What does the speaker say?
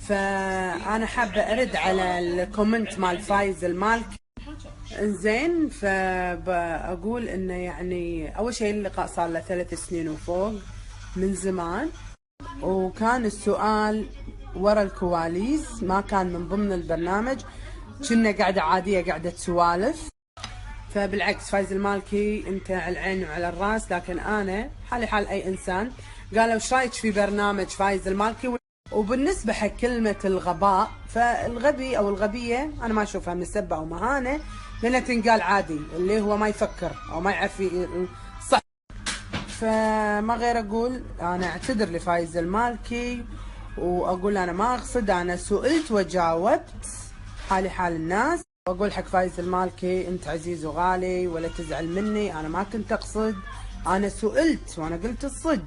فانا حابه ارد على الكومنت مال فايز المالكي. انزين، فبقول انه يعني اول شيء اللقاء صار له 3 سنين وفوق من زمان، وكان السؤال ورا الكواليس، ما كان من ضمن البرنامج، كنا قاعدة عادية قاعدة سوالف. فبالعكس فايز المالكي انت على العين وعلى الراس، لكن انا حالي حال اي انسان. قالوا ايش رايك في برنامج فايز المالكي؟ وبالنسبة حق كلمة الغباء، فالغبي او الغبية انا ما اشوفها مسبة او مهانة، لانها تنقال عادي، اللي هو ما يفكر او ما يعرف صح. فما غير اقول انا اعتذر لفايز المالكي، واقول انا ما اقصد، انا سئلت وجاوبت حالي حال الناس. واقول حق فايز المالكي انت عزيز وغالي ولا تزعل مني، انا ما كنت اقصد، انا سئلت وانا قلت الصج.